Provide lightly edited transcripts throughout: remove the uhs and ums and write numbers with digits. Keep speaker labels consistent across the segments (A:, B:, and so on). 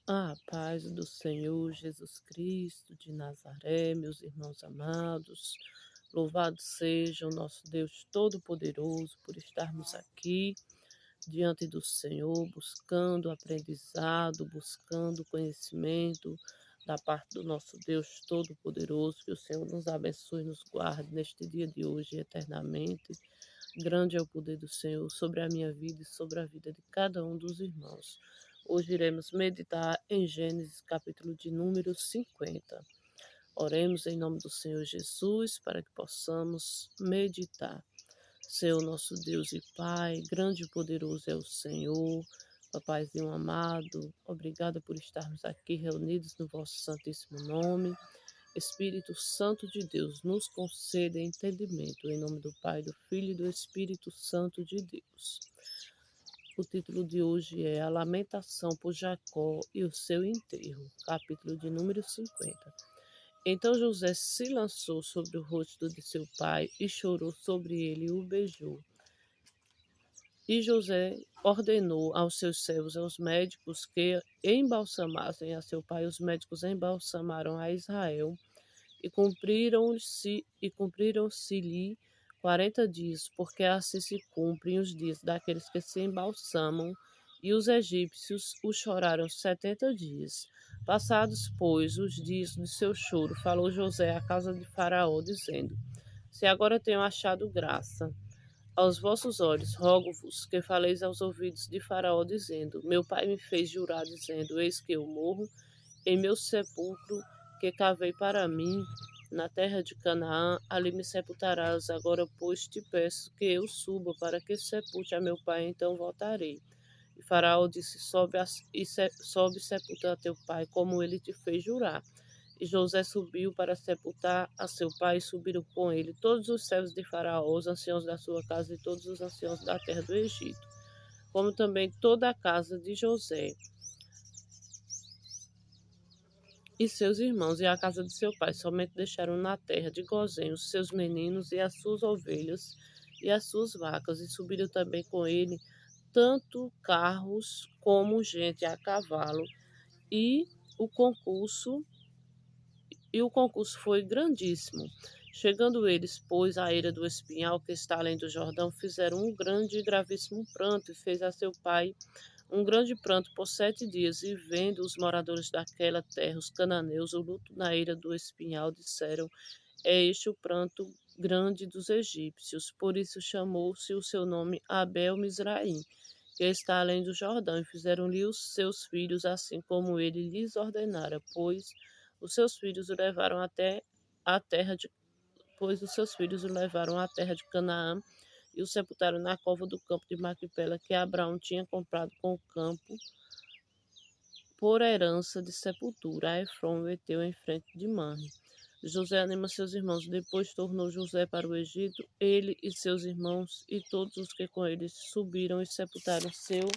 A: A paz do Senhor Jesus Cristo de Nazaré, meus irmãos amados, louvado seja o nosso Deus Todo-Poderoso por estarmos aqui diante do Senhor, buscando aprendizado, buscando conhecimento da parte do nosso Deus Todo-Poderoso. Que o Senhor nos abençoe e nos guarde neste dia de hoje e eternamente. Grande é o poder do Senhor sobre a minha vida e sobre a vida de cada um dos irmãos. Hoje iremos meditar em Gênesis, capítulo de número 50. Oremos em nome do Senhor Jesus para que possamos meditar. Senhor nosso Deus e Pai, grande e poderoso é o Senhor, Papaizinho amado, obrigada por estarmos aqui reunidos no vosso santíssimo nome. Espírito Santo de Deus, nos conceda entendimento, em nome do Pai, do Filho e do Espírito Santo de Deus. O título de hoje é A Lamentação por Jacó e o seu enterro, capítulo de número 50. Então José se lançou sobre o rosto de seu pai e chorou sobre ele e o beijou. E José ordenou aos seus servos, aos médicos, que embalsamassem a seu pai. Os médicos embalsamaram a Israel e cumpriram-se-lhe 40 dias, porque assim se cumprem os dias daqueles que se embalsamam, e os egípcios o choraram 70 dias. Passados, pois, os dias de seu choro, falou José à casa de Faraó, dizendo: Se agora tenho achado graça aos vossos olhos, rogo-vos que faleis aos ouvidos de Faraó, dizendo: Meu pai me fez jurar, dizendo: Eis que eu morro em meu sepulcro que cavei para mim na terra de Canaã, ali me sepultarás. Agora, pois, te peço que eu suba para que sepulte a meu pai, então voltarei. E Faraó disse: sobe e sepulta a teu pai, como ele te fez jurar. E José subiu para sepultar a seu pai, e subiram com ele todos os servos de Faraó, os anciãos da sua casa e todos os anciãos da terra do Egito, como também toda a casa de José e seus irmãos e a casa de seu pai. Somente deixaram na terra de Gozém os seus meninos e as suas ovelhas e as suas vacas, e subiram também com ele tanto carros como gente a cavalo, e o concurso o concurso foi grandíssimo. Chegando eles, pois, à eira do Espinhal, que está além do Jordão, fizeram um grande e gravíssimo pranto, e fez a seu pai um grande pranto por 7 dias. E vendo os moradores daquela terra, os cananeus, o luto na eira do Espinhal, disseram: É este o pranto grande dos egípcios. Por isso chamou-se o seu nome Abel Mizraim, que está além do Jordão. E fizeram-lhe os seus filhos assim como ele lhes ordenara, os seus filhos o levaram até a terra de os seus filhos o levaram à terra de Canaã e o sepultaram na cova do campo de Maquipela, que Abraão tinha comprado com o campo por herança de sepultura a Efron, o heteu, em frente de Manre. José anima seus irmãos. Depois tornou José para o Egito, ele e seus irmãos e todos os que com ele subiram e sepultaram seu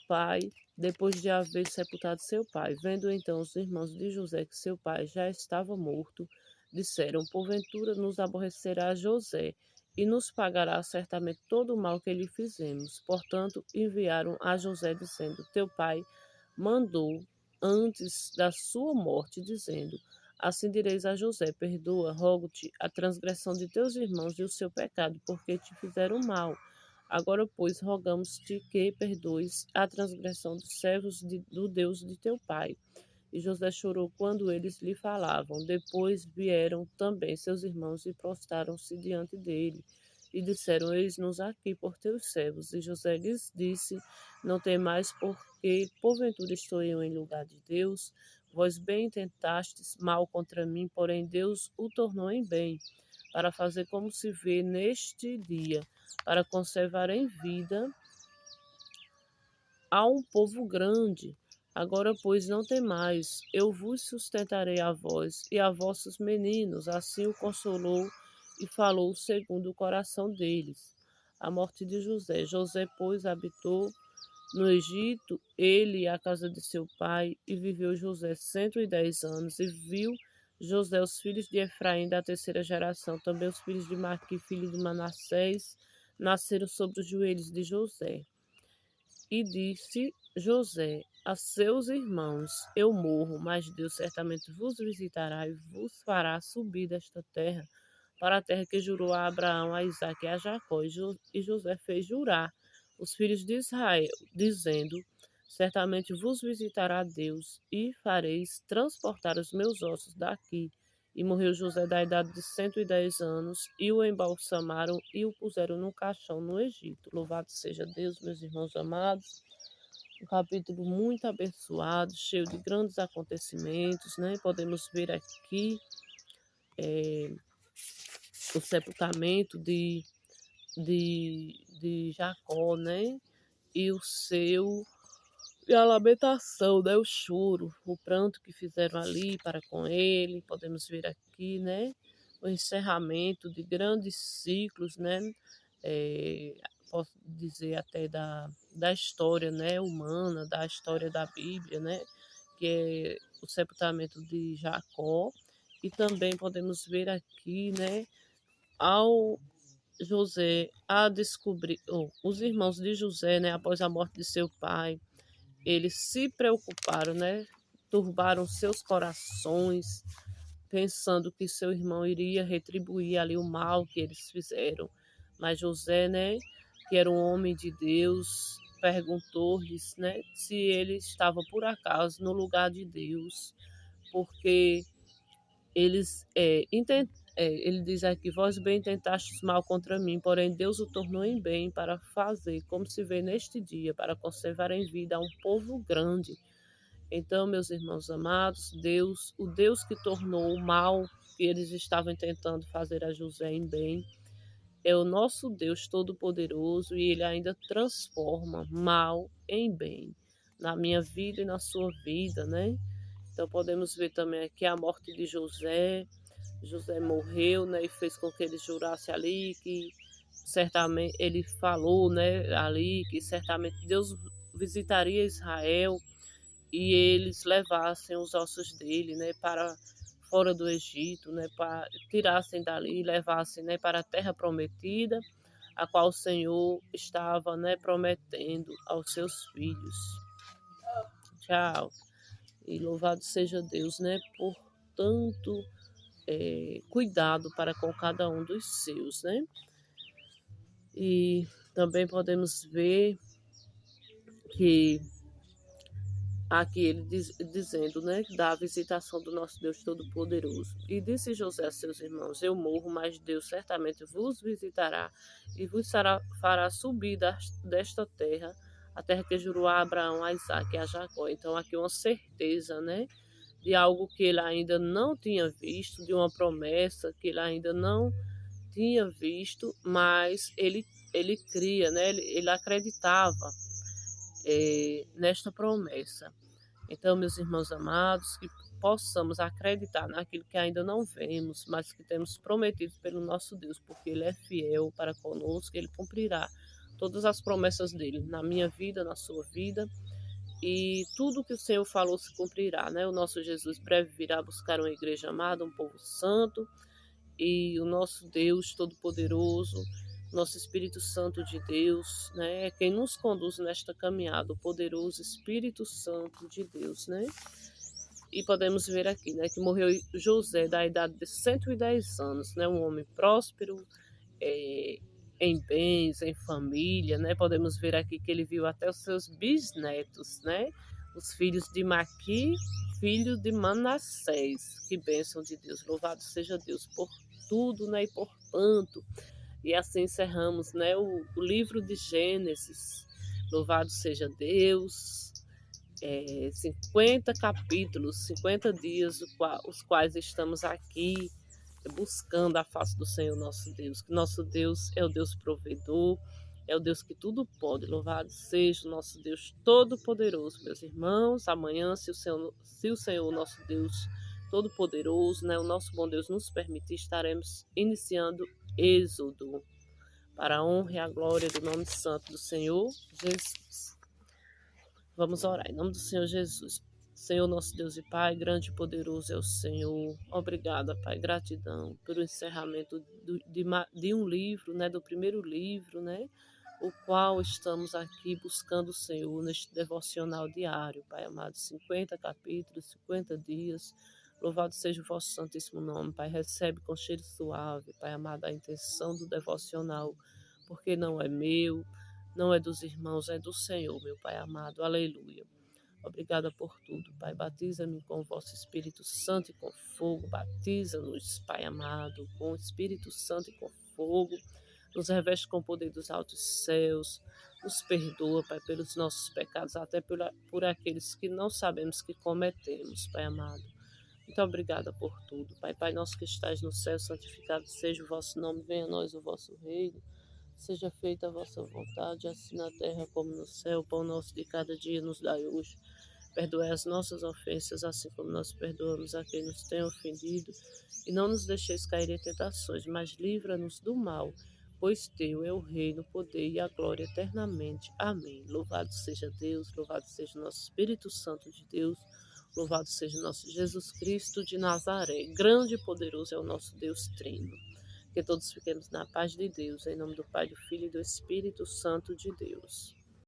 A: pai, depois de haver sepultado seu pai. Vendo então os irmãos de José que seu pai já estava morto, disseram: Porventura nos aborrecerá José e nos pagará certamente todo o mal que lhe fizemos. Portanto, enviaram a José, dizendo: Teu pai mandou antes da sua morte, dizendo: Assim direis a José: Perdoa, rogo-te, a transgressão de teus irmãos e o seu pecado, porque te fizeram mal. Agora, pois, rogamos-te que perdoes a transgressão dos servos do Deus de teu pai. E José chorou quando eles lhe falavam. Depois vieram também seus irmãos e prostraram-se diante dele. E disseram: Eis-nos aqui por teus servos. E José lhes disse: Não temais, porque porventura estou eu em lugar de Deus. Vós bem tentastes mal contra mim, porém Deus o tornou em bem, para fazer como se vê neste dia, para conservar em vida a um povo grande. Agora, pois, não temais, eu vos sustentarei a vós e a vossos meninos. Assim o consolou e falou segundo o coração deles. A morte de José. José, pois, habitou no Egito, ele e a casa de seu pai, e viveu José 110 anos, e viu José os filhos de Efraim da terceira geração. Também os filhos de Maqui, filho de Manassés, nasceram sobre os joelhos de José. E disse José: a seus irmãos: Eu morro, mas Deus certamente vos visitará e vos fará subir desta terra para a terra que jurou a Abraão, a Isaque e a Jacó. E José fez jurar os filhos de Israel, dizendo: Certamente vos visitará Deus, e fareis transportar os meus ossos daqui. E morreu José da idade de 110 anos, e o embalsamaram e o puseram num caixão no Egito. Louvado seja Deus, meus irmãos amados. Um capítulo muito abençoado, cheio de grandes acontecimentos, né? Podemos ver aqui o sepultamento de Jacó, né? E o seu e a lamentação, né? O choro, o pranto que fizeram ali para com ele. Podemos ver aqui, né? O encerramento de grandes ciclos, né? É, posso dizer até da história, né? Humana, da história da Bíblia, né? Que é o sepultamento de Jacó. E também podemos ver aqui, né? Ao José a descobrir, os irmãos de José, né? Após a morte de seu pai, eles se preocuparam, né? Turbaram seus corações, pensando que seu irmão iria retribuir ali o mal que eles fizeram. Mas José, né, que era um homem de Deus, perguntou-lhes, né, se ele estava por acaso no lugar de Deus, porque ele diz aqui: vós bem tentastes mal contra mim, porém Deus o tornou em bem para fazer, como se vê neste dia, para conservar em vida a um povo grande. Então, meus irmãos amados, Deus, o Deus que tornou o mal que eles estavam tentando fazer a José em bem, é o nosso Deus Todo-Poderoso e ele ainda transforma mal em bem na minha vida e na sua vida, né? Então podemos ver também aqui a morte de José. José morreu, né, e fez com que ele jurasse ali que certamente ele falou, né, ali que certamente Deus visitaria Israel e eles levassem os ossos dele, né, para fora do Egito, né, para tirassem dali e levassem, né, para a terra prometida, a qual o Senhor estava, né, prometendo aos seus filhos. Tchau. E louvado seja Deus, né, por tanto cuidado para com cada um dos seus, né? E também podemos ver que aqui ele dizendo, né, da visitação do nosso Deus Todo-Poderoso. E disse José a seus irmãos: Eu morro, mas Deus certamente vos visitará e vos fará subir desta terra, a terra que jurou a Abraão, a Isaque e a Jacó. Então aqui uma certeza, né, de algo que ele ainda não tinha visto, de uma promessa que ele ainda não tinha visto, mas ele cria, né, ele acreditava nesta promessa. Então, meus irmãos amados, que possamos acreditar naquilo que ainda não vemos, mas que temos prometido pelo nosso Deus, porque Ele é fiel para conosco, Ele cumprirá todas as promessas dele na minha vida, na sua vida, e tudo que o Senhor falou se cumprirá, né? O nosso Jesus breve virá buscar uma igreja amada, um povo santo, e o nosso Deus Todo-Poderoso, nosso Espírito Santo de Deus, né, é quem nos conduz nesta caminhada, o poderoso Espírito Santo de Deus, né? E podemos ver aqui, né, que morreu José da idade de 110 anos, né, um homem próspero, é, em bens, em família, né? Podemos ver aqui que ele viu até os seus bisnetos, né? Os filhos de Maqui, filho de Manassés. Que bênção de Deus. Louvado seja Deus por tudo, né? E por tanto. E assim encerramos, né? O livro de Gênesis. Louvado seja Deus. 50 capítulos, 50 dias, os quais estamos aqui buscando a face do Senhor nosso Deus. Que nosso Deus é o Deus provedor, é o Deus que tudo pode. Louvado seja o nosso Deus Todo-Poderoso, meus irmãos. Amanhã, se o Senhor nosso Deus Todo-Poderoso, né, o nosso bom Deus nos permitir, estaremos iniciando Êxodo para a honra e a glória do nome santo do Senhor Jesus. Vamos orar em nome do Senhor Jesus. Senhor nosso Deus e Pai, grande e poderoso é o Senhor. Obrigada, Pai, gratidão pelo encerramento de um livro, né, do primeiro livro, né, o qual estamos aqui buscando o Senhor neste devocional diário, Pai amado, 50 capítulos, 50 dias. Louvado seja o vosso santíssimo nome, Pai. Recebe com cheiro suave, Pai amado, a intenção do devocional, porque não é meu, não é dos irmãos, é do Senhor, meu Pai amado. Aleluia. Obrigada por tudo, Pai. Batiza-me com o vosso Espírito Santo e com fogo. Batiza-nos, Pai amado, com o Espírito Santo e com fogo. Nos reveste com o poder dos altos céus. Nos perdoa, Pai, pelos nossos pecados, até por aqueles que não sabemos que cometemos, Pai amado. Muito obrigada por tudo, Pai. Pai nosso que estás no céu, santificado seja o vosso nome. Venha a nós o vosso reino. Seja feita a vossa vontade, assim na terra como no céu. O pão nosso de cada dia nos dai hoje. Perdoai as nossas ofensas, assim como nós perdoamos a quem nos tem ofendido. E não nos deixeis cair em tentações, mas livra-nos do mal, pois teu é o reino, o poder e a glória eternamente. Amém. Louvado seja Deus, louvado seja o nosso Espírito Santo de Deus, louvado seja o nosso Jesus Cristo de Nazaré. Grande e poderoso é o nosso Deus Trino. Que todos fiquemos na paz de Deus, em nome do Pai, do Filho e do Espírito Santo de Deus.